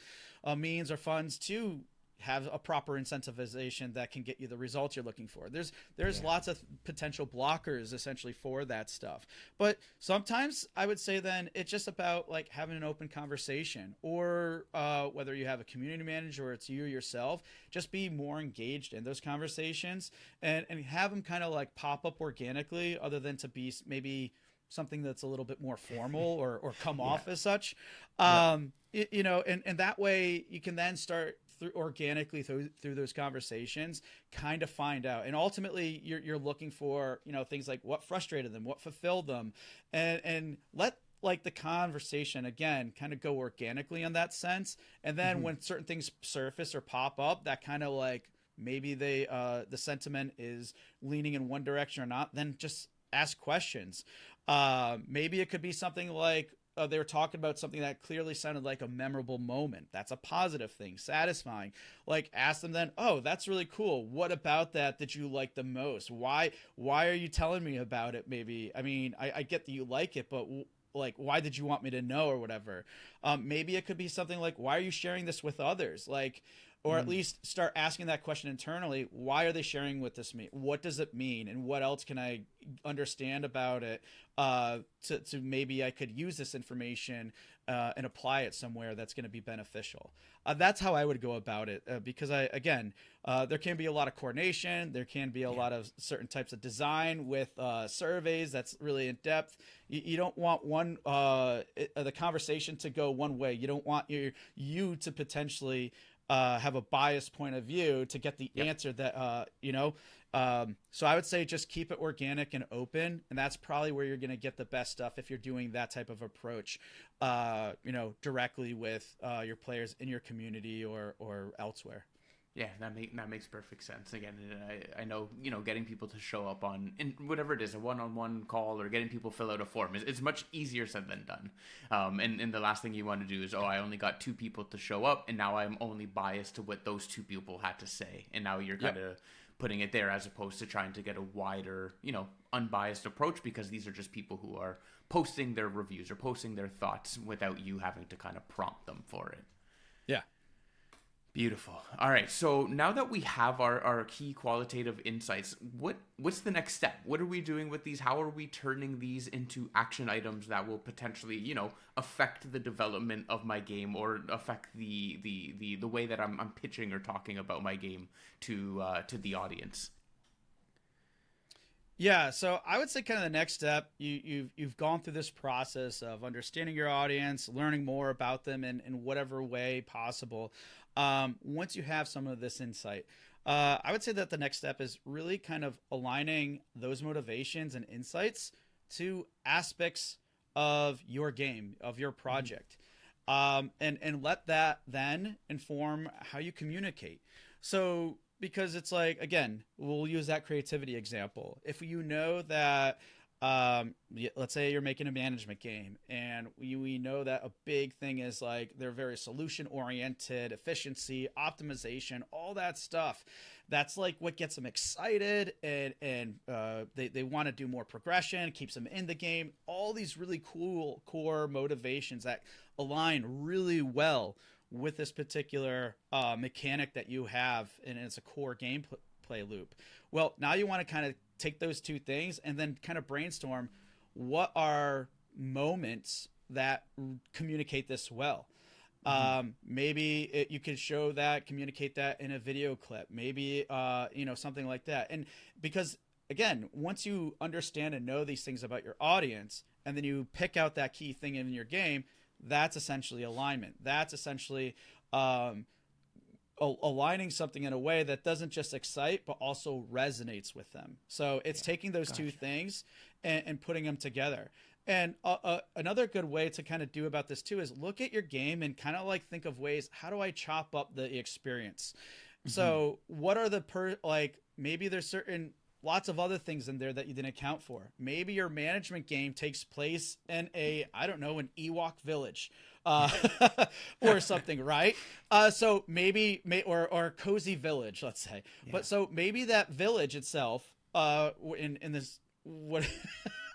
means or funds to have a proper incentivization that can get you the results you're looking for. There's lots of potential blockers essentially for that stuff. But sometimes I would say then it's just about like having an open conversation, or whether you have a community manager or it's you yourself, just be more engaged in those conversations and have them kind of like pop up organically, other than to be maybe something that's a little bit more formal or come off as such. And that way you can then start organically through those conversations, kind of find out. And ultimately, you're looking for, you know, things like what frustrated them, what fulfilled them, and let like the conversation again kind of go organically in that sense. And then when certain things surface or pop up that kind of like maybe the sentiment is leaning in one direction or not, then just ask questions. Maybe it could be something like they were talking about something that clearly sounded like a memorable moment. That's a positive thing, satisfying. Like ask them then, oh, that's really cool. What about that did you like the most? Why are you telling me about it? Maybe, I mean, I get that you like it, but like, why did you want me to know or whatever? Maybe it could be something like, why are you sharing this with others? Like, or at least start asking that question internally. Why are they sharing with this me? What does it mean? And what else can I understand about it to maybe I could use this information and apply it somewhere that's going to be beneficial. That's how I would go about it because there can be a lot of coordination. There can be a lot of certain types of design with surveys that's really in depth. You don't want the conversation to go one way. You don't want you to potentially have a biased point of view to get the answer that so I would say just keep it organic and open, and that's probably where you're going to get the best stuff if you're doing that type of approach directly with your players in your community or elsewhere. Yeah, that makes perfect sense. Again, I know, you know, getting people to show up on, in whatever it is, a one-on-one call or getting people fill out a form is much easier said than done. And the last thing you want to do is, oh, I only got 2 people to show up, and now I'm only biased to what those 2 people had to say. And now you're kind of putting it there as opposed to trying to get a wider, you know, unbiased approach, because these are just people who are posting their reviews or posting their thoughts without you having to kind of prompt them for it. Yeah. Beautiful. All right. So now that we have our key qualitative insights, what's the next step? What are we doing with these? How are we turning these into action items that will potentially, you know, affect the development of my game or affect the way that I'm pitching or talking about my game to the audience? Yeah, so I would say kind of the next step, you've gone through this process of understanding your audience, learning more about them in whatever way possible. Once you have some of this insight, I would say that the next step is really kind of aligning those motivations and insights to aspects of your game, of your project, and let that then inform how you communicate. So because it's like, again, we'll use that creativity example. If you know that let's say you're making a management game, and we know that a big thing is like they're very solution oriented, efficiency, optimization, all that stuff. That's like what gets them excited, and they want to do more progression, keeps them in the game. All these really cool core motivations that align really well with this particular mechanic that you have, and it's a core gameplay loop. Well, now you want to kind of take those 2 things and then kind of brainstorm what are moments that communicate this well. Maybe you could communicate that in a video clip, maybe something like that. And because again, once you understand and know these things about your audience, and then you pick out that key thing in your game, that's essentially alignment. That's essentially aligning something in a way that doesn't just excite, but also resonates with them. So it's taking those 2 things and putting them together. And another good way to kind of do about this too is look at your game and kind of like think of ways, how do I chop up the experience? So what are maybe there's lots of other things in there that you didn't account for. Maybe your management game takes place in an Ewok village, or something, right? So maybe, or a cozy village, let's say. Yeah. But so maybe that village itself, in this, what,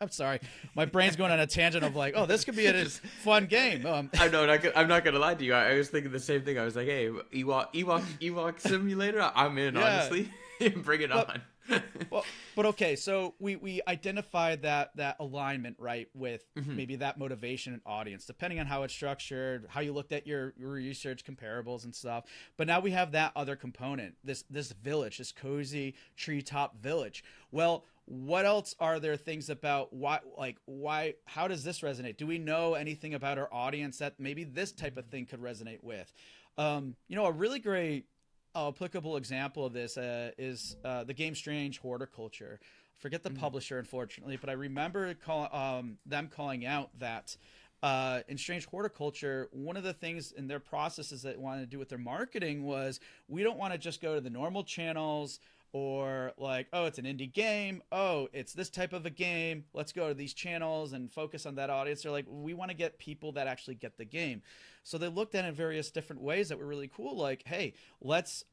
I'm sorry, my brain's going on a tangent of like, oh, this could be a fun game. I'm not gonna lie to you. I was thinking the same thing. I was like, hey, Ewok simulator. I'm in, honestly. Bring it on. But okay, so we identified that alignment, right, with maybe that motivation and audience, depending on how it's structured, how you looked at your research comparables and stuff. But now we have that other component, this village, this cozy treetop village. Well, what else are there things about why how does this resonate? Do we know anything about our audience that maybe this type of thing could resonate with? A really great applicable example of this is the game Strange Horticulture. Forget the publisher, unfortunately, but I remember them calling out that in Strange Horticulture, one of the things in their processes that they wanted to do with their marketing was, we don't want to just go to the normal channels or like, oh, it's an indie game. Oh, it's this type of a game. Let's go to these channels and focus on that audience. They're like, we want to get people that actually get the game. So they looked at it in various different ways that were really cool. Like, hey, let's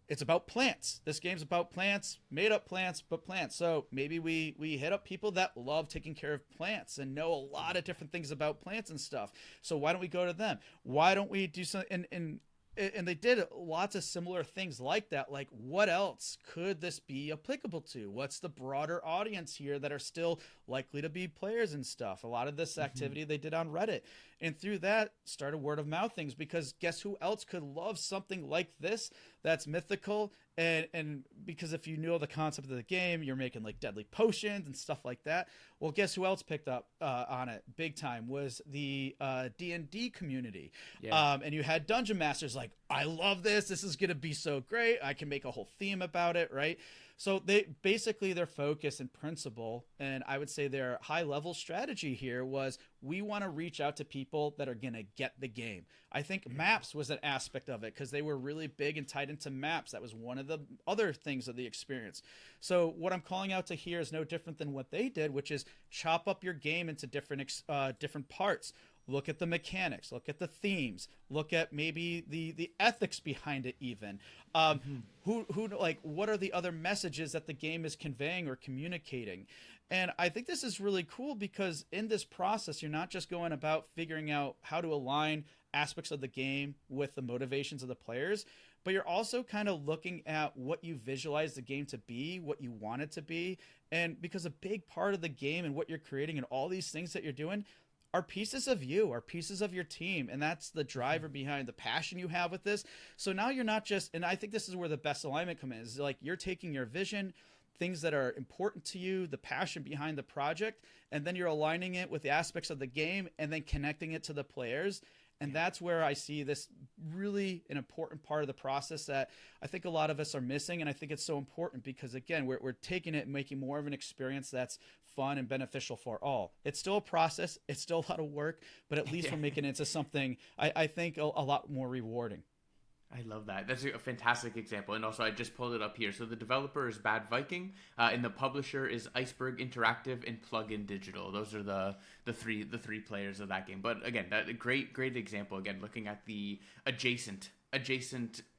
it's about plants. This game's about plants, made up plants, but plants. So maybe we hit up people that love taking care of plants and know a lot of different things about plants and stuff. So why don't we go to them? Why don't we do something? And they did lots of similar things like that. Like, what else could this be applicable to? What's the broader audience here that are still likely to be players and stuff? A lot of this activity they did on Reddit. And through that, started word of mouth things, because guess who else could love something like this that's mythical? And because if you know the concept of the game, you're making like deadly potions and stuff like that. Well, guess who else picked up on it big time was the D&D community. Yeah. And you had dungeon masters like, I love this. This is going to be so great. I can make a whole theme about it, right? So they basically, their focus and principle, and I would say their high level strategy here was, we want to reach out to people that are going to get the game. I think maps was an aspect of it, because they were really big and tied into maps. That was one of the other things of the experience. So what I'm calling out to here is no different than what they did, which is chop up your game into different parts. Look at the mechanics, look at the themes, look at maybe the ethics behind it even. Who like, what are the other messages that the game is conveying or communicating? And I think this is really cool, because in this process, you're not just going about figuring out how to align aspects of the game with the motivations of the players, but you're also kind of looking at what you visualize the game to be, what you want it to be. And because a big part of the game and what you're creating and all these things that you're doing are pieces of you, are pieces of your team. And that's the driver behind the passion you have with this. So now you're not just, and I think this is where the best alignment comes in, is like, you're taking your vision, things that are important to you, the passion behind the project, and then you're aligning it with the aspects of the game and then connecting it to the players. And that's where I see this really an important part of the process that I think a lot of us are missing. And I think it's so important because, again, we're taking it and making more of an experience that's fun and beneficial for all. It's still a process. It's still a lot of work, but at least we're making it into something I think a lot more rewarding. I love that. That's a fantastic example. And also, I just pulled it up here. So the developer is Bad Viking, and the publisher is Iceberg Interactive and Plug-in Digital. Those are the three players of that game. But again, that a great example. Again, looking at the adjacent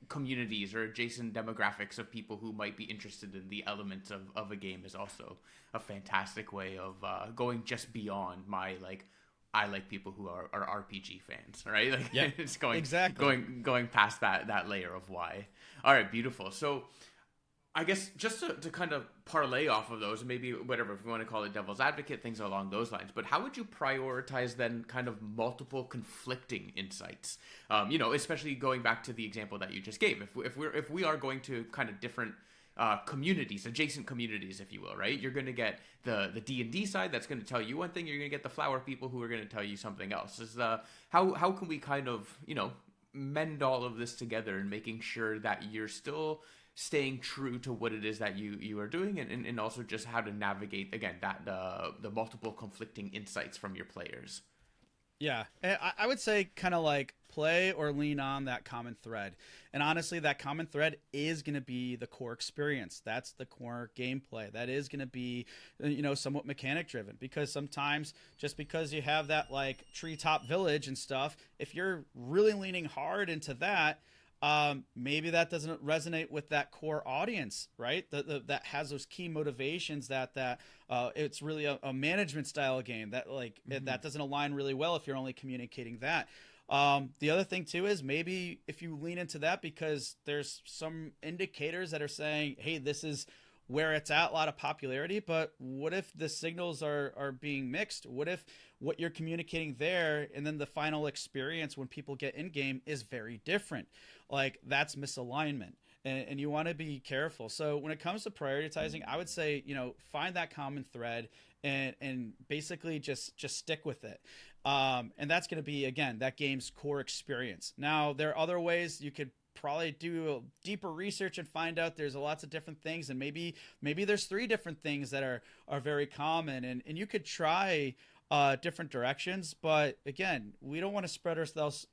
communities or adjacent demographics of people who might be interested in the elements of a game is also a fantastic way of going just beyond my like, I like people who are RPG fans, right? Like, yeah, it's going exactly going past that layer of why. All right, beautiful. So I guess just to kind of parlay off of those, maybe whatever, if you want to call it devil's advocate, things along those lines. But how would you prioritize then kind of multiple conflicting insights? Especially going back to the example that you just gave. If we are going to kind of different communities, adjacent communities, if you will, right? You're going to get the D&D side that's going to tell you one thing. You're going to get the flower people who are going to tell you something else. How can we kind of mend all of this together and making sure that you're still staying true to what it is that you are doing, and also just how to navigate again that the multiple conflicting insights from your players. Yeah, I would say kind of like play or lean on that common thread. And honestly, that common thread is going to be the core experience. That's the core gameplay. That is going to be, somewhat mechanic driven, because sometimes just because you have that like treetop village and stuff, if you're really leaning hard into that, maybe that doesn't resonate with that core audience, right? That has those key motivations that it's really a management style game that that doesn't align really well if you're only communicating that. The other thing too is maybe if you lean into that because there's some indicators that are saying, hey, this is where it's at, a lot of popularity, but what if the signals are being mixed? What if what you're communicating there and then the final experience when people get in game is very different? Like, that's misalignment. and you want to be careful. So when it comes to prioritizing, I would say, find that common thread and basically just stick with it. And that's going to be, again, that game's core experience. Now, there are other ways you could probably do deeper research and find out there's lots of different things, and maybe there's three different things that are very common, and you could try different directions. But again, we don't want to spread ourselves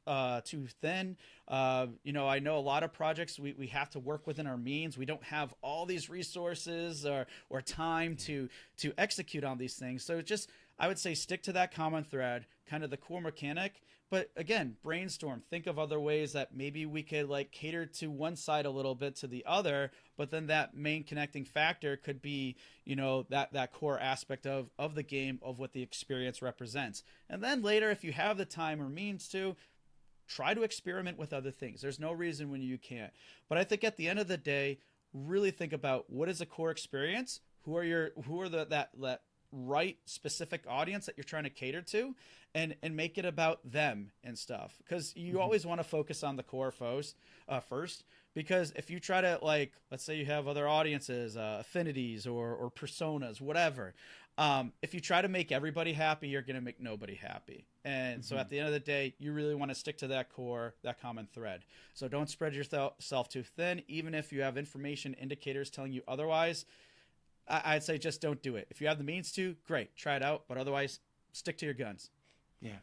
too thin. I know a lot of projects we have to work within our means. We don't have all these resources or time to execute on these things. So just, I would say, stick to that common thread, kind of the core mechanic. But again, brainstorm, think of other ways that maybe we could like cater to one side a little bit to the other, but then that main connecting factor could be, that core aspect of the game, of what the experience represents. And then later, if you have the time or means to, try to experiment with other things. There's no reason when you can't. But I think at the end of the day, really think about what is a core experience, who are that right specific audience that you're trying to cater to, and make it about them and stuff, because you always want to focus on the core first, because if you try to, like, let's say you have other audiences, affinities or personas, whatever, if you try to make everybody happy, you're going to make nobody happy. And so at the end of the day, you really want to stick to that core, that common thread. So don't spread yourself too thin, even if you have information indicators telling you otherwise. I'd say just don't do it. If you have the means to, great, try it out, but otherwise, stick to your guns. Yeah.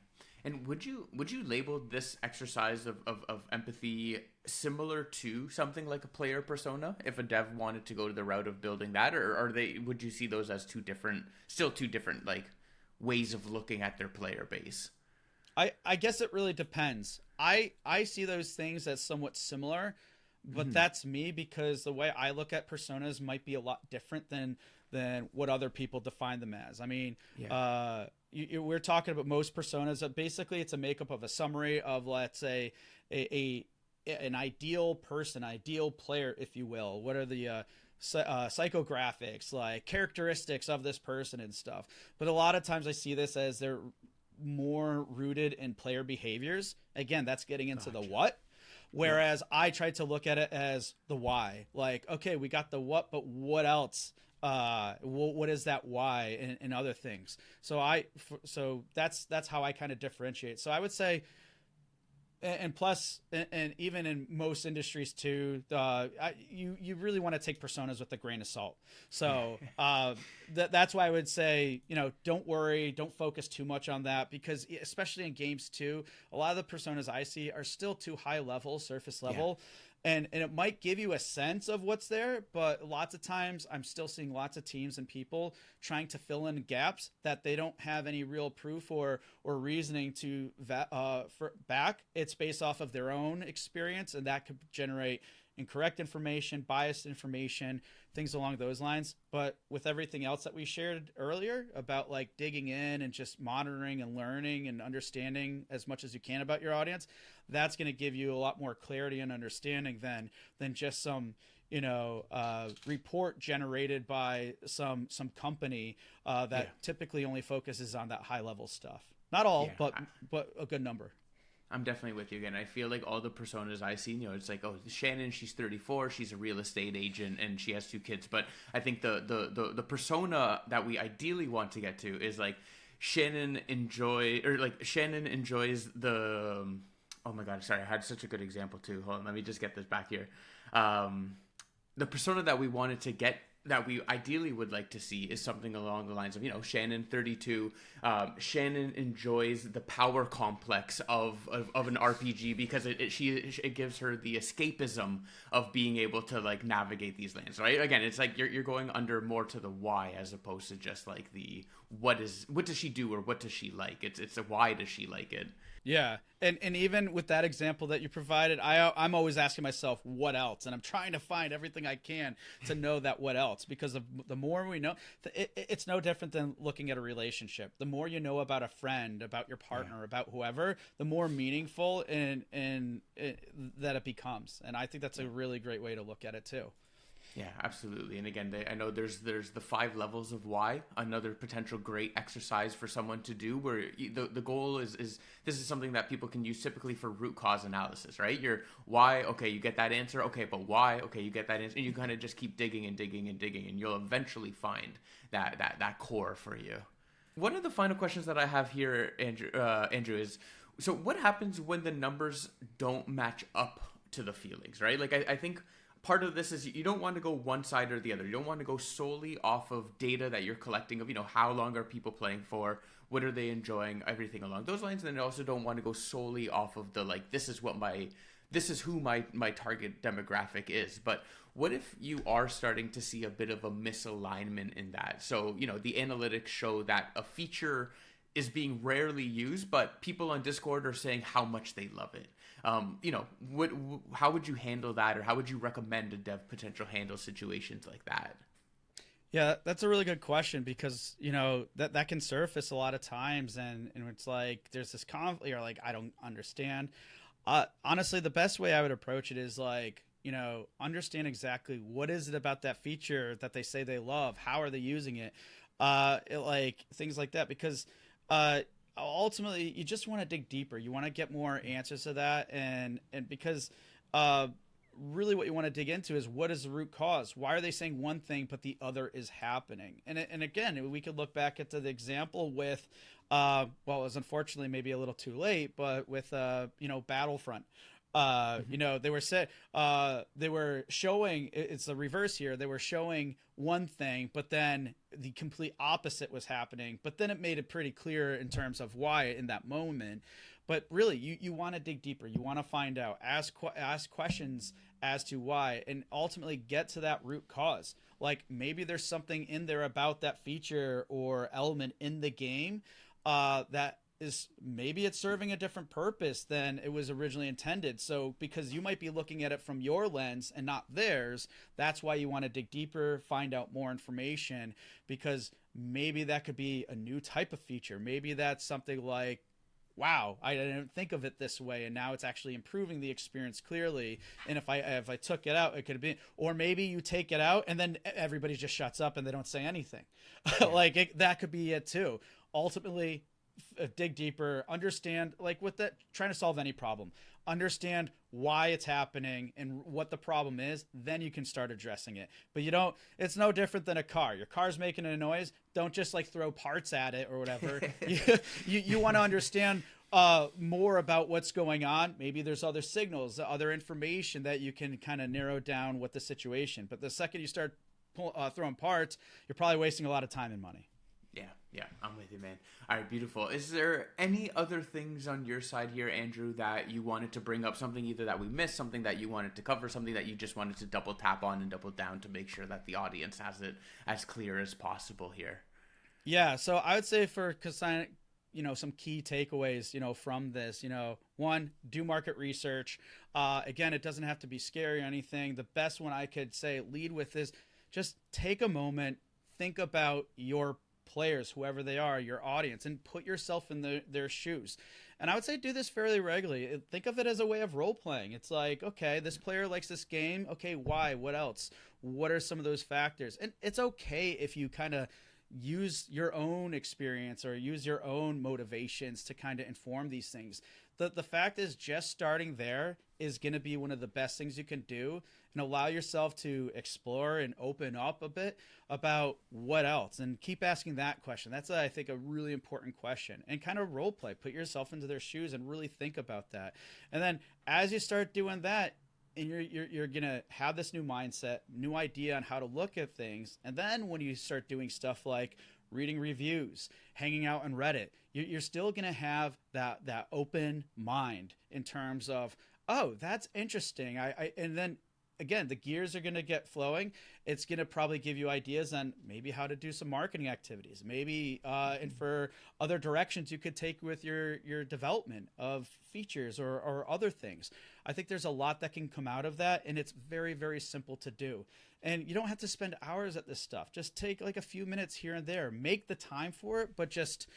And would you label this exercise of empathy similar to something like a player persona, if a dev wanted to go to the route of building that, or would you see those as two different like ways of looking at their player base? I guess it really depends. I see those things as somewhat similar, but that's me, because the way I look at personas might be a lot different than what other people define them as. I mean, we're talking about most personas. Basically, it's a makeup of a summary of, let's say, an ideal person, ideal player, if you will. What are the psychographics, like characteristics of this person and stuff? But a lot of times I see this as they're more rooted in player behaviors. Again, that's getting into the what. Whereas I tried to look at it as the why. Like, okay, we got the what, but what else? What is that why and other things? So that's how I kind of differentiate. So I would say, and plus, and even in most industries too, you really want to take personas with a grain of salt. So that's why I would say, don't worry, don't focus too much on that, because especially in games too, a lot of the personas I see are still too high level, surface level. Yeah. And it might give you a sense of what's there, but lots of times I'm still seeing lots of teams and people trying to fill in gaps that they don't have any real proof or reasoning to back. It's based off of their own experience, and that could generate incorrect information, biased information, things along those lines. But with everything else that we shared earlier about like digging in and just monitoring and learning and understanding as much as you can about your audience, that's going to give you a lot more clarity and understanding than just some report generated by some company that typically only focuses on that high level stuff. Not all, but a good number. I'm definitely with you again. I feel like all the personas I see, it's like, oh, Shannon, she's 34, she's a real estate agent, and she has 2 kids. But I think the persona that we ideally want to get to is like Shannon enjoys the. Oh my God, sorry, I had such a good example too. Hold on, let me just get this back here. The persona that we wanted to get, that we ideally would like to see, is something along the lines of, Shannon, 32. Shannon enjoys the power complex of an RPG, because it gives her the escapism of being able to like navigate these lands, right? Again, it's like you're going under more to the why, as opposed to just like the what does she do or what does she like. It's a why does she like it. Yeah, and even with that example that you provided, I'm always asking myself, what else? And I'm trying to find everything I can to know that what else, because the more we know, it's no different than looking at a relationship. The more you know about a friend, about your partner, about whoever, the more meaningful and that it becomes. And I think that's a really great way to look at it too. Yeah, absolutely. And again, I know there's the 5 levels of why. Another potential great exercise for someone to do, where the goal is this is something that people can use typically for root cause analysis, right? Your why, okay, you get that answer, okay, but why, okay, you get that answer, and you kind of just keep digging and digging and digging, and you'll eventually find that core for you. One of the final questions that I have here, Andrew, is so what happens when the numbers don't match up to the feelings, right? Like I think part of this is you don't want to go one side or the other. You don't want to go solely off of data that you're collecting of, how long are people playing for, what are they enjoying, everything along those lines. And then you also don't want to go solely off of the like this is who my target demographic is. But what if you are starting to see a bit of a misalignment in that? So, the analytics show that a feature is being rarely used, but people on Discord are saying how much they love it. How would you handle that, or how would you recommend a dev potential handle situations like that? Yeah, that's a really good question because that can surface a lot of times, and it's like there's this conflict. You're like, I don't understand. Honestly, the best way I would approach it is like understand exactly what is it about that feature that they say they love. How are they using it? Like things like that because uh, ultimately you just want to dig deeper. You want to get more answers to that, and because uh, really what you want to dig into is what is the root cause. Why are they saying one thing but the other is happening? And again, we could look back at the example with well, it was unfortunately maybe a little too late, but with Battlefront. Mm-hmm. They were showing it's the reverse here. They were showing one thing, but then the complete opposite was happening. But then it made it pretty clear in terms of why in that moment. But really, you want to dig deeper. You want to find out, ask questions as to why, and ultimately get to that root cause. Like maybe there's something in there about that feature or element in the game that is maybe it's serving a different purpose than it was originally intended. So because you might be looking at it from your lens and not theirs, that's why you want to dig deeper, find out more information, because maybe that could be a new type of feature. Maybe that's something like, wow, I didn't think of it this way, and now it's actually improving the experience clearly. And if I took it out, it could be, or maybe you take it out and then everybody just shuts up and they don't say anything. Yeah. That could be it too. Ultimately, dig deeper, understand like with that trying to solve any problem, understand why it's happening and what the problem is, then you can start addressing it. But you don't, it's no different than a car. Your car's making a noise, don't just like throw parts at it or whatever. You want to understand more about what's going on. Maybe there's other signals, other information that you can kind of narrow down what the situation. But the second you start throwing parts, you're probably wasting a lot of time and money. Yeah, yeah, I'm with you, man. All right, beautiful. Is there any other things on your side here, Andrew, that you wanted to bring up? Something either that we missed, something that you wanted to cover, something that you just wanted to double tap on and double down to make sure that the audience has it as clear as possible here? Yeah, so I would say for some key takeaways, from this, one, do market research. Again, it doesn't have to be scary or anything. The best one I could say lead with is just take a moment, think about your players, whoever they are, your audience, and put yourself in their shoes. And I would say do this fairly regularly. Think of it as a way of role playing. It's like, okay, this player likes this game. Okay, why? What else? What are some of those factors? And it's okay if you kind of use your own experience or use your own motivations to kind of inform these things. The fact is just starting there is going to be one of the best things you can do, and allow yourself to explore and open up a bit about what else, and keep asking that question. That's I think a really important question, and kind of role play, put yourself into their shoes and really think about that. And then as you start doing that, and you're gonna have this new mindset, new idea on how to look at things, and then when you start doing stuff like reading reviews, hanging out on Reddit, you're still gonna have that open mind in terms of, oh, that's interesting. And then again, the gears are going to get flowing. It's going to probably give you ideas on maybe how to do some marketing activities, maybe and for other directions you could take with your development of features or other things. I think there's a lot that can come out of that, and it's very, very simple to do. And you don't have to spend hours at this stuff. Just take like a few minutes here and there. Make the time for it, but just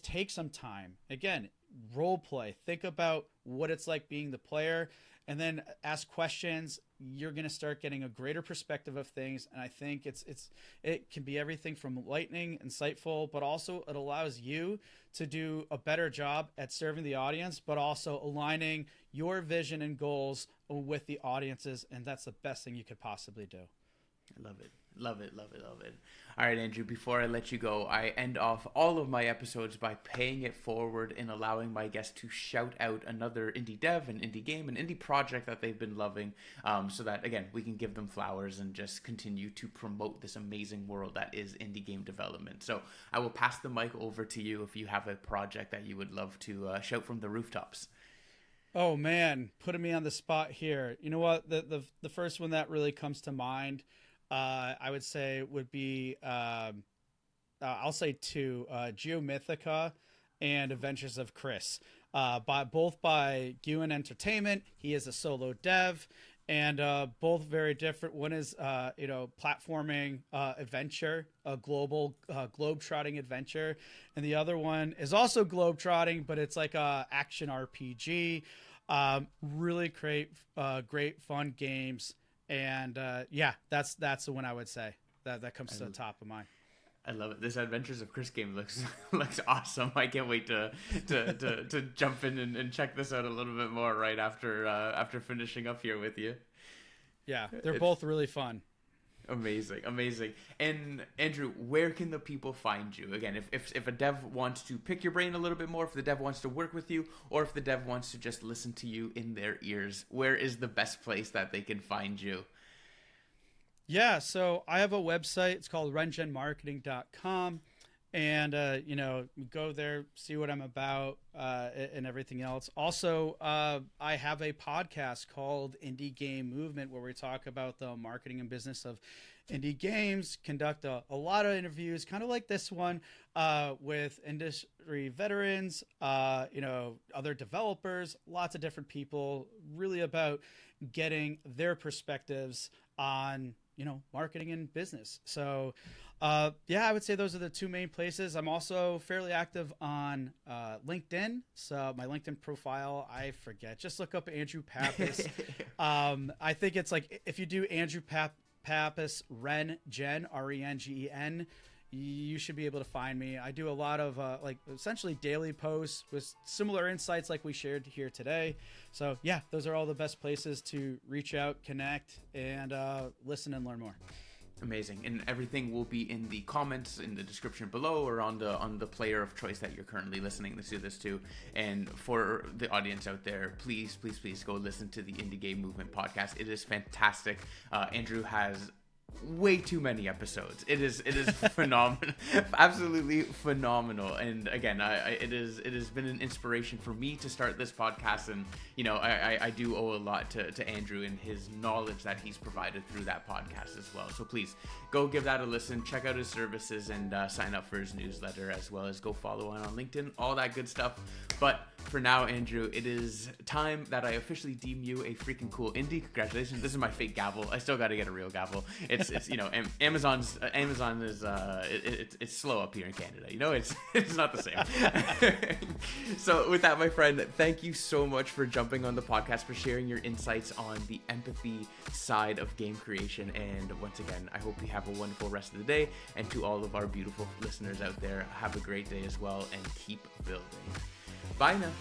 take some time. Again, role play. Think about what it's like being the player. and then ask questions, you're going to start getting a greater perspective of things. And I think it can be everything from enlightening, insightful, but also it allows you to do a better job at serving the audience, but also aligning your vision and goals with the audiences. And that's the best thing you could possibly do. I love it. Love it, love it, love it. All right, Andrew, before I let you go, I end off all of my episodes by paying it forward and allowing my guests to shout out another indie dev, an indie game, an indie project that they've been loving, so that, again, we can give them flowers and just continue to promote this amazing world that is indie game development. So I will pass the mic over to you if you have a project that you would love to shout from the rooftops. Oh, man, putting me on the spot here. You know what? The first one that really comes to mind, I would say would be, I'll say two, Geomythica and Adventures of Chris, both by Gewan Entertainment. He is a solo dev, and both very different. One is, platforming adventure, a global globe-trotting adventure, and the other one is also globe-trotting, but it's like a action RPG. Really great fun games. And that's the one I would say that comes to the top of mind. I love it. This Adventures of Chris game looks awesome. I can't wait to jump in and check this out a little bit more right after finishing up here with you. Yeah, it's both really fun. Amazing. And Andrew, where can the people find you? Again, if a dev wants to pick your brain a little bit more, if the dev wants to work with you, or if the dev wants to just listen to you in their ears, where is the best place that they can find you? Yeah, so I have a website. It's called rengenmarketing.com. And, go there, see what I'm about, and everything else. Also, I have a podcast called Indie Game Movement, where we talk about the marketing and business of indie games, conduct a lot of interviews, kind of like this one, with industry veterans, other developers, lots of different people, really about getting their perspectives on, marketing and business. So, I would say those are the two main places. I'm also fairly active on LinkedIn. So my LinkedIn profile, I forget. Just look up Andrew Pappas. I think it's like if you do Andrew Pappas Rengen, RENGEN, you should be able to find me. I do a lot of essentially daily posts with similar insights like we shared here today. So yeah, those are all the best places to reach out, connect, and listen and learn more. Amazing. And everything will be in the comments in the description below, or on the player of choice that you're currently listening to this to. And for the audience out there, please go listen to the Indie Game Movement podcast. It is fantastic. Andrew has way too many episodes. It is phenomenal. Absolutely phenomenal. And again, it has been an inspiration for me to start this podcast, and I do owe a lot to Andrew and his knowledge that he's provided through that podcast as well. So please go give that a listen, check out his services, and sign up for his newsletter, as well as go follow on LinkedIn, all that good stuff. But for now, Andrew, it is time that I officially deem you a freaking cool indie. Congratulations. This is my fake gavel. I still got to get a real gavel. It's Amazon is it's slow up here in Canada. It's not the same. So with that, my friend, thank you so much for jumping on the podcast, for sharing your insights on the empathy side of game creation. And once again, I hope you have a wonderful rest of the day. And to all of our beautiful listeners out there, have a great day as well, and keep building. Bye now.